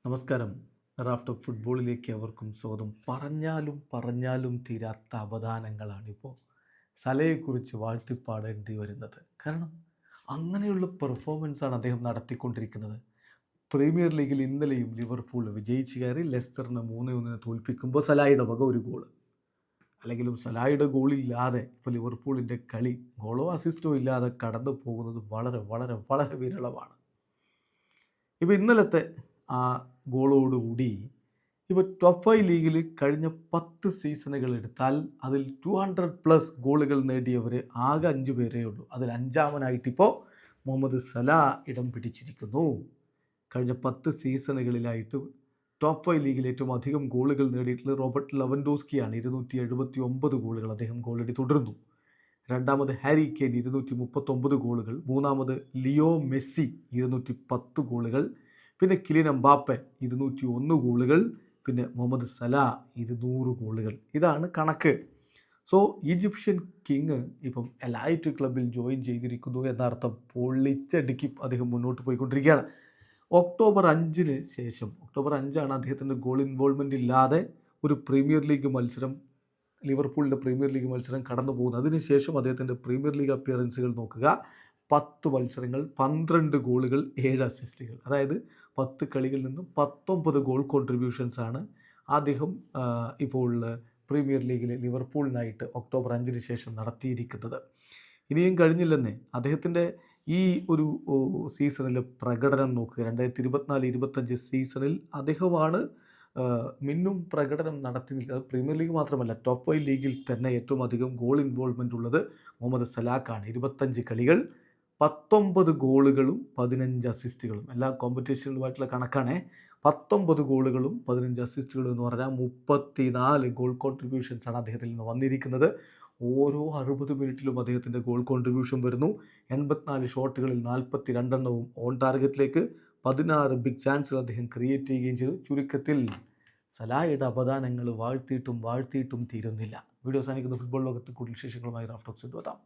നമസ്കാരം. Raf of ഫുട്ബോളിലേക്ക് അവർക്കും സ്വാഗതം. പറഞ്ഞാലും തീരാത്ത അവദാനങ്ങളാണിപ്പോൾ സലയെക്കുറിച്ച് വാഴ്ത്തിപ്പാടേണ്ടി വരുന്നത്. കാരണം അങ്ങനെയുള്ള പെർഫോമൻസാണ് അദ്ദേഹം നടത്തിക്കൊണ്ടിരിക്കുന്നത്. പ്രീമിയർ ലീഗിൽ ഇന്നലെയും ലിവർപൂൾ വിജയിച്ച് കയറി ലെസ്റ്ററിനെ 3-1 തോൽപ്പിക്കുമ്പോൾ സലായുടെ വക ഒരു ഗോള്. അല്ലെങ്കിലും സലായുടെ ഗോളില്ലാതെ ഇപ്പോൾ ലിവർപൂളിൻ്റെ കളി ഗോളോ അസിസ്റ്റോ ഇല്ലാതെ കടന്നു പോകുന്നത് വളരെ വളരെ വളരെ വിരളമാണ്. ഇപ്പോൾ ഇന്നലത്തെ ആ ഗോളോടുകൂടി ഇപ്പോൾ ടോപ്പ് 5 ലീഗിൽ കഴിഞ്ഞ 10 സീസണുകൾ എടുത്താൽ അതിൽ 200+ ഗോളുകൾ നേടിയവർ ആകെ 5 പേരേ ഉള്ളൂ. അതിൽ അഞ്ചാമനായിട്ടിപ്പോൾ മുഹമ്മദ് സലാ ഇടം പിടിച്ചിരിക്കുന്നു. കഴിഞ്ഞ 10 സീസണുകളിലായിട്ട് ടോപ്പ് 5 ലീഗിൽ ഏറ്റവും അധികം ഗോളുകൾ നേടിയിട്ടുള്ളത് റോബർട്ട് ലെവൻഡോസ്കിയാണ്. 279 ഗോളുകൾ അദ്ദേഹം ഗോളടി തുടരുന്നു. രണ്ടാമത് ഹാരി കെയ്ൻ 239 ഗോളുകൾ. മൂന്നാമത് ലിയോ മെസ്സി 210 ഗോളുകൾ. പിന്നെ കിലിയൻ എംബാപ്പെ 201 ഗോളുകൾ. പിന്നെ മുഹമ്മദ് സലാ 200 ഗോളുകൾ. ഇതാണ് കണക്ക്. സോ ഈജിപ്ഷ്യൻ കിങ് ഇപ്പം എലൈറ്റ് ക്ലബിൽ ജോയിൻ ചെയ്തിരിക്കുന്നു എന്നർത്ഥം. പൊള്ളിച്ചടുക്കി അദ്ദേഹം മുന്നോട്ട് പോയിക്കൊണ്ടിരിക്കുകയാണ്. ഒക്ടോബർ 5 ശേഷം, ഒക്ടോബർ 5 അദ്ദേഹത്തിൻ്റെ ഗോൾ ഇൻവോൾവ്മെൻ്റ് ഇല്ലാതെ ഒരു പ്രീമിയർ ലീഗ് മത്സരം, ലിവർപൂളിൻ്റെ പ്രീമിയർ ലീഗ് മത്സരം കടന്നു പോകുന്നത്. അതിനുശേഷം അദ്ദേഹത്തിൻ്റെ പ്രീമിയർ ലീഗ് അപ്പിയറൻസുകൾ നോക്കുക. 10 മത്സരങ്ങൾ, 12 ഗോളുകൾ, 7 അസിസ്റ്റുകൾ. അതായത് 10 കളികളിൽ നിന്നും 19 ഗോൾ കോൺട്രിബ്യൂഷൻസാണ് അദ്ദേഹം ഇപ്പോൾ പ്രീമിയർ ലീഗിലെ ലിവർപൂളിനായിട്ട് ഒക്ടോബർ 5 ശേഷം നടത്തിയിരിക്കുന്നത്. ഇനിയും കഴിഞ്ഞില്ലെന്നേ. അദ്ദേഹത്തിൻ്റെ ഈ ഒരു സീസണിലെ പ്രകടനം നോക്കുക. 2024-25 സീസണിൽ അദ്ദേഹമാണ് മിന്നും പ്രകടനം നടത്തി നിൽക്കുന്നത്. പ്രീമിയർ ലീഗ് മാത്രമല്ല, ടോപ്പ് 5 ലീഗിൽ തന്നെ ഏറ്റവും അധികം ഗോൾ ഇൻവോൾവ്മെൻ്റ് ഉള്ളത് മുഹമ്മദ് സലാക്കാണ്. 25 കളികൾ, 19 ഗോളുകളും 15 അസിസ്റ്റുകളും. എല്ലാ കോമ്പറ്റീഷനുകളുമായിട്ടുള്ള കണക്കാണ്. 19 ഗോളുകളും 15 അസിസ്റ്റുകളും എന്ന് പറഞ്ഞാൽ 34 ഗോൾ കോൺട്രിബ്യൂഷൻസാണ് അദ്ദേഹത്തിൽ നിന്ന് വന്നിരിക്കുന്നത്. ഓരോ 60 മിനിറ്റിലും അദ്ദേഹത്തിൻ്റെ ഗോൾ കോൺട്രിബ്യൂഷൻ വരുന്നു. 84 ഷോട്ടുകളിൽ 42 എണ്ണവും ഓൺ ടാർഗറ്റിലേക്ക്, 16 ബിഗ് ചാൻസുകൾ അദ്ദേഹം ക്രിയേറ്റ് ചെയ്യുകയും ചെയ്തു. ചുരുക്കത്തിൽ സലായുടെ അപദാനങ്ങൾ വാഴ്ത്തിയിട്ടും തീരുന്നില്ല. വീഡിയോ അവസാനിക്കുന്ന ഫുട്ബോൾ ലോകത്ത് കൂടുതൽ വിശേഷങ്ങളുമായി റാഫ് ടോക്സ് എത്താം.